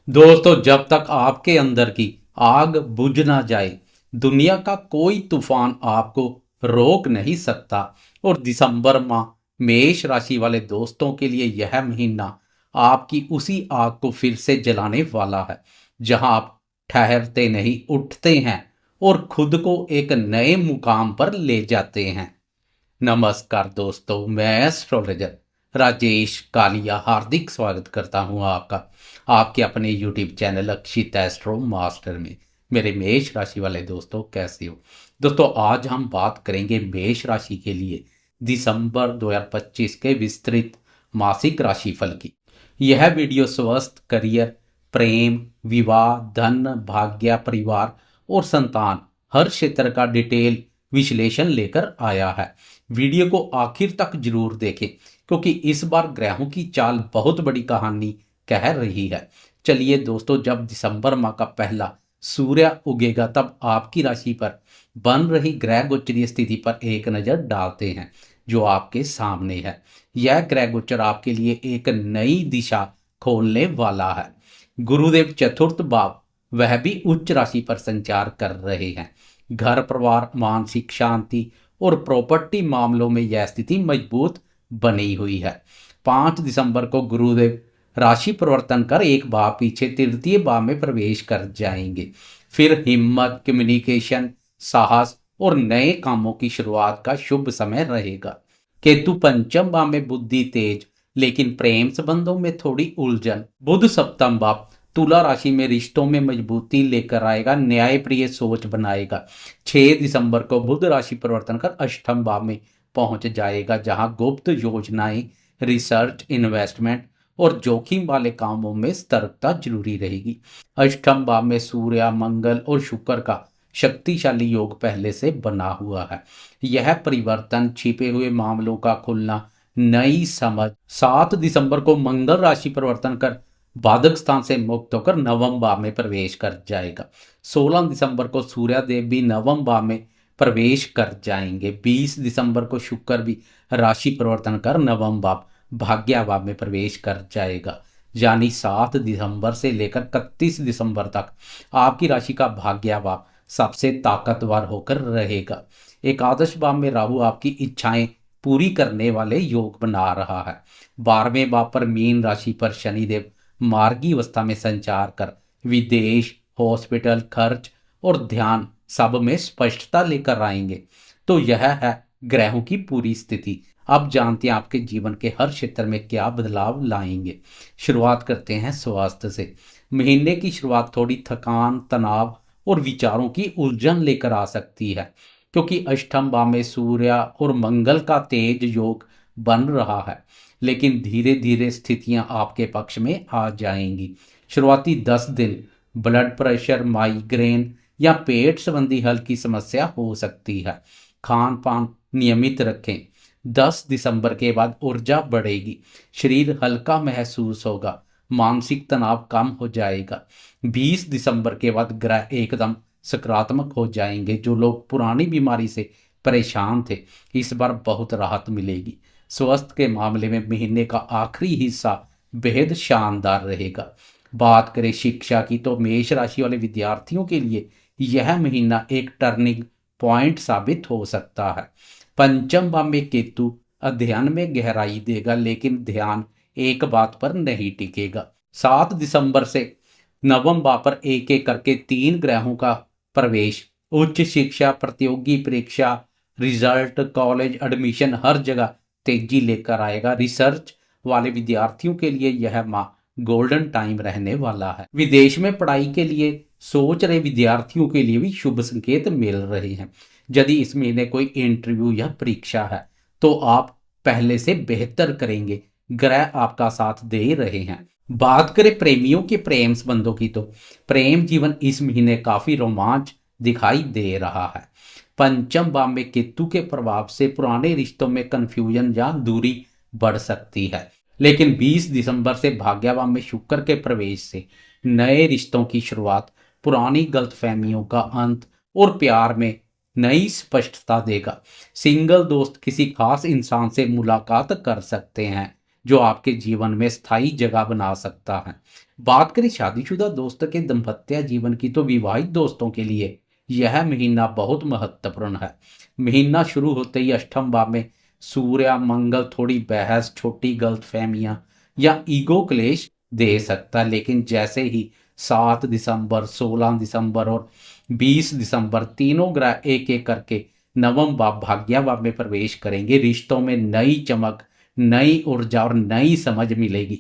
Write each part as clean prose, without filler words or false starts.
दोस्तों, जब तक आपके अंदर की आग बुझ ना जाए, दुनिया का कोई तूफान आपको रोक नहीं सकता। और दिसंबर माह मेष राशि वाले दोस्तों के लिए यह महीना आपकी उसी आग को फिर से जलाने वाला है, जहां आप ठहरते नहीं, उठते हैं और खुद को एक नए मुकाम पर ले जाते हैं। नमस्कार दोस्तों, मैं एस्ट्रोलॉजर राजेश कालिया हार्दिक स्वागत करता हूं आपका आपके अपने यूट्यूब चैनल अक्षित एस्ट्रो मास्टर में। मेरे मेष राशि वाले दोस्तों, कैसे हो? दोस्तों, आज हम बात करेंगे मेष राशि के लिए दिसंबर 2025 के विस्तृत मासिक राशिफल की। यह वीडियो स्वास्थ्य, करियर, प्रेम, विवाह, धन, भाग्य, परिवार और संतान हर क्षेत्र का डिटेल विश्लेषण लेकर आया है। वीडियो को आखिर तक जरूर देखें, क्योंकि इस बार ग्रहों की चाल बहुत बड़ी कहानी कह रही है। चलिए दोस्तों, जब दिसंबर माह का पहला सूर्य उगेगा, तब आपकी राशि पर बन रही ग्रह गोचरीय स्थिति पर एक नजर डालते हैं, जो आपके सामने है। यह ग्रह गोचर आपके लिए एक नई दिशा खोलने वाला है। गुरुदेव चतुर्थ भाव, वह भी उच्च राशि पर संचार कर रहे हैं। घर, परिवार, मानसिक शांति और प्रॉपर्टी मामलों में यह स्थिति मजबूत बनी हुई है। 5 दिसंबर को गुरुदेव राशि परिवर्तन कर एक भाव पीछे तृतीय भाव में प्रवेश कर जाएंगे। फिर हिम्मत, कम्युनिकेशन, साहस और नए कामों की शुरुआत का शुभ समय रहेगा। केतु पंचम भाव में बुद्धि तेज, लेकिन प्रेम संबंधों में थोड़ी उलझन। बुध सप्तम भाव तुला राशि में रिश्तों में मजबूती लेकर आएगा, न्यायप्रिय सोच बनाएगा। 6 दिसंबर को बुध राशि परिवर्तन कर अष्टम भाव में पहुंच जाएगा, जहां गुप्त योजनाएं, रिसर्च, इन्वेस्टमेंट और जोखिम वाले कामों में सतर्कता जरूरी रहेगी। अष्टम भाव में सूर्य, मंगल और शुक्र का शक्तिशाली योग पहले से बना हुआ है। यह परिवर्तन छिपे हुए मामलों का खुलना, नई समझ। 7 दिसंबर को मंगल राशि परिवर्तन कर बाधक स्थान से मुक्त होकर नवम भाव में प्रवेश कर जाएगा। 16 दिसंबर को सूर्यदेव भी नवम भाव में प्रवेश कर जाएंगे। 20 दिसंबर को शुक्र भी राशि परिवर्तन कर नवम भाव भाग्य भाव में प्रवेश कर जाएगा। यानी 7 दिसंबर से लेकर 31 दिसंबर तक आपकी राशि का भाग्य भाव सबसे ताकतवर होकर रहेगा। एकादश भाव में राहु आपकी इच्छाएं पूरी करने वाले योग बना रहा है। 12वें भाव पर मीन राशि पर शनिदेव मार्गी अवस्था में संचार कर विदेश, हॉस्पिटल, खर्च और ध्यान सब में स्पष्टता लेकर आएंगे। तो यह है ग्रहों की पूरी स्थिति। अब जानते हैं आपके जीवन के हर क्षेत्र में क्या बदलाव लाएंगे। शुरुआत करते हैं स्वास्थ्य से। महीने की शुरुआत थोड़ी थकान, तनाव और विचारों की उलझन लेकर आ सकती है, क्योंकि अष्टम भाव में सूर्य और मंगल का तेज योग बन रहा है। लेकिन धीरे धीरे स्थितियां आपके पक्ष में आ जाएंगी। शुरुआती 10 दिन ब्लड प्रेशर, माइग्रेन या पेट संबंधी हल्की समस्या हो सकती है। खान पान नियमित रखें। 10 दिसंबर के बाद ऊर्जा बढ़ेगी, शरीर हल्का महसूस होगा, मानसिक तनाव कम हो जाएगा। 20 दिसंबर के बाद ग्रह एकदम सकारात्मक हो जाएंगे। जो लोग पुरानी बीमारी से परेशान थे, इस बार बहुत राहत मिलेगी। स्वास्थ्य के मामले में महीने का आखिरी हिस्सा बेहद शानदार रहेगा। बात करें शिक्षा की, तो मेष राशि वाले विद्यार्थियों के लिए यह महीना एक टर्निंग पॉइंट साबित हो सकता है। पंचम भाव में केतु अध्ययन में गहराई देगा, लेकिन ध्यान एक बात पर नहीं टिकेगा। 7 दिसंबर से नवम भाव पर एक एक करके 3 ग्रहों का प्रवेश उच्च शिक्षा, प्रतियोगी परीक्षा, रिजल्ट, कॉलेज एडमिशन हर जगह तेजी लेकर आएगा। रिसर्च वाले विद्यार्थियों के लिए यह माह गोल्डन टाइम रहने वाला है। विदेश में पढ़ाई के लिए सोच रहे विद्यार्थियों के लिए भी शुभ संकेत मिल रहे हैं। यदि इस महीने कोई इंटरव्यू या परीक्षा है, तो आप पहले से बेहतर करेंगे। ग्रह आपका साथ दे रहे हैं। बात करें प्रेमियों के प्रेम संबंधों की, तो प्रेम जीवन इस महीने काफी रोमांच दिखाई दे रहा है। पंचम भाव में केतु के प्रभाव से पुराने रिश्तों में कंफ्यूजन या दूरी बढ़ सकती है। लेकिन 20 दिसंबर से भाग्य भाव में शुक्र के प्रवेश से नए रिश्तों की शुरुआत, पुरानी गलतफहमियों का अंत और प्यार में नई स्पष्टता देगा। सिंगल दोस्त किसी खास इंसान से मुलाकात कर सकते हैं, जो आपके जीवन में स्थायी जगह बना सकता है। बात करें शादीशुदा दोस्तों के दाम्पत्य जीवन की, तो विवाहित दोस्तों के लिए यह महीना बहुत महत्वपूर्ण है। महीना शुरू होते ही अष्टम भाव में सूर्य मंगल थोड़ी बहस, छोटी गलतफहमियां या ईगो क्लेश दे सकता है, लेकिन जैसे ही 7 दिसंबर, 16 दिसंबर और 20 दिसंबर तीनों ग्रह एक एक करके नवम भाव भाग्य भाव में प्रवेश करेंगे, रिश्तों में नई चमक, नई ऊर्जा और नई समझ मिलेगी।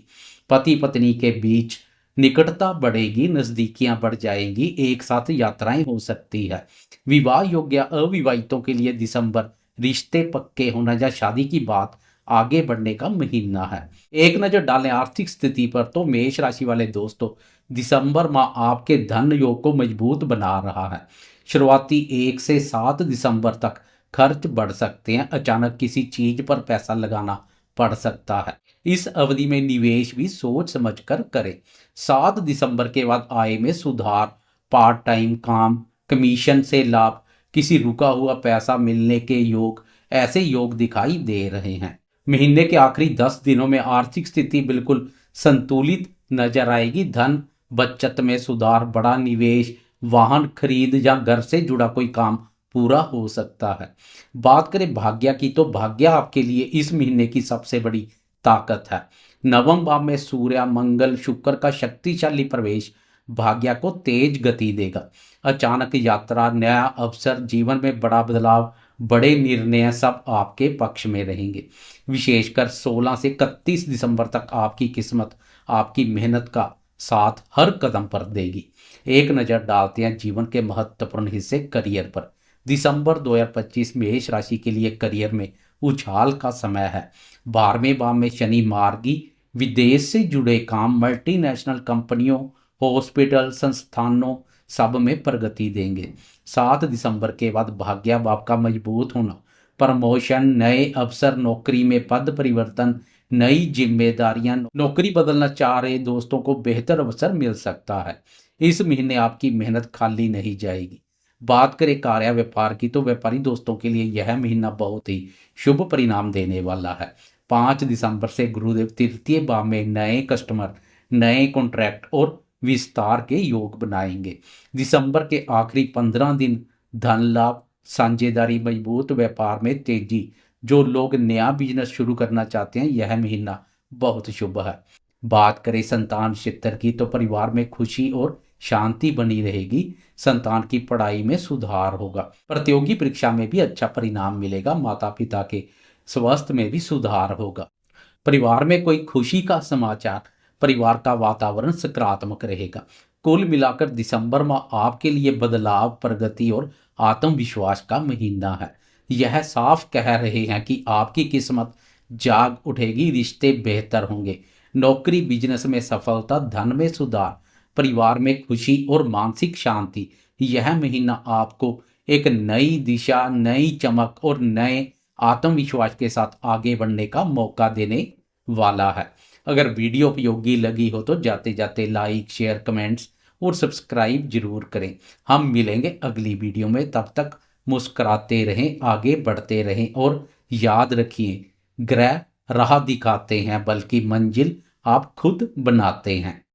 पति पत्नी के बीच निकटता बढ़ेगी, नजदीकियां बढ़ जाएंगी, एक साथ यात्राएं हो सकती है। विवाह योग्य अविवाहितों के लिए दिसंबर रिश्ते पक्के होना या शादी की बात आगे बढ़ने का महीना है। एक नजर डालें आर्थिक स्थिति पर, तो मेष राशि वाले दोस्तों, दिसंबर माह आपके धन योग को मजबूत बना रहा है। शुरुआती 1 से 7 दिसंबर तक खर्च बढ़ सकते हैं, अचानक किसी चीज पर पैसा लगाना पड़ सकता है। इस अवधि में निवेश भी सोच समझकर करें। 7 दिसंबर के बाद आय में सुधार, पार्ट टाइम काम, कमीशन से लाभ, किसी रुका हुआ पैसा मिलने के योग, ऐसे योग दिखाई दे रहे हैं। महीने के आखिरी 10 दिनों में आर्थिक स्थिति बिल्कुल संतुलित नजर आएगी। धन बचत में सुधार, बड़ा निवेश, वाहन खरीद या घर से जुड़ा कोई काम पूरा हो सकता है। बात करें भाग्य की, तो भाग्य आपके लिए इस महीने की सबसे बड़ी ताकत है। नवम भाव में सूर्य मंगल शुक्र का शक्तिशाली प्रवेश भाग्य को तेज गति देगा। अचानक यात्रा, नया अवसर, जीवन में बड़ा बदलाव, बड़े निर्णय सब आपके पक्ष में रहेंगे। विशेषकर 16 से 31 दिसंबर तक आपकी किस्मत आपकी मेहनत का साथ हर कदम पर देगी। एक नज़र डालते हैं जीवन के महत्वपूर्ण हिस्से करियर पर। दिसंबर 2025 मेष राशि के लिए करियर में उछाल का समय है। 12वें भाव में शनि मार्गी विदेश से जुड़े काम, मल्टीनेशनल कंपनियों, हॉस्पिटल, संस्थानों सब में प्रगति देंगे। 7 दिसंबर के बाद भाग्य भाव का मजबूत होना, प्रमोशन, नए अवसर, नौकरी में पद परिवर्तन, नई जिम्मेदारियां, नौकरी बदलना चाह रहे दोस्तों को बेहतर अवसर मिल सकता है। इस महीने आपकी मेहनत खाली नहीं जाएगी। बात करें कार्य व्यापार की, तो व्यापारी दोस्तों के लिए यह महीना बहुत ही शुभ परिणाम देने वाला है। 5 दिसंबर से गुरुदेव तृतीय भाव में नए कस्टमर, नए कॉन्ट्रैक्ट और विस्तार के योग बनाएंगे। दिसंबर के आखिरी 15 दिन धन लाभ, साझेदारी मजबूत, व्यापार में तेजी, जो लोग नया बिजनेस शुरू करना चाहते हैं, यह महीना बहुत शुभ है। बात करें संतान क्षेत्र की, तो परिवार में खुशी और शांति बनी रहेगी। संतान की पढ़ाई में सुधार होगा, प्रतियोगी परीक्षा में भी अच्छा परिणाम मिलेगा। माता पिता के स्वास्थ्य में भी सुधार होगा। परिवार में कोई खुशी का समाचार, परिवार का वातावरण सकारात्मक रहेगा। कुल मिलाकर दिसंबर माह आपके लिए बदलाव, प्रगति और आत्मविश्वास का महीना है। यह साफ कह रहे हैं कि आपकी किस्मत जाग उठेगी, रिश्ते बेहतर होंगे, नौकरी बिजनेस में सफलता, धन में सुधार, परिवार में खुशी और मानसिक शांति। यह महीना आपको एक नई दिशा, नई चमक और नए आत्मविश्वास के साथ आगे बढ़ने का मौका देने वाला है। अगर वीडियो उपयोगी लगी हो तो जाते जाते लाइक, शेयर, कमेंट्स और सब्सक्राइब जरूर करें। हम मिलेंगे अगली वीडियो में, तब तक मुस्कुराते रहें, आगे बढ़ते रहें और याद रखिए, ग्रह राह दिखाते हैं बल्कि मंजिल आप खुद बनाते हैं।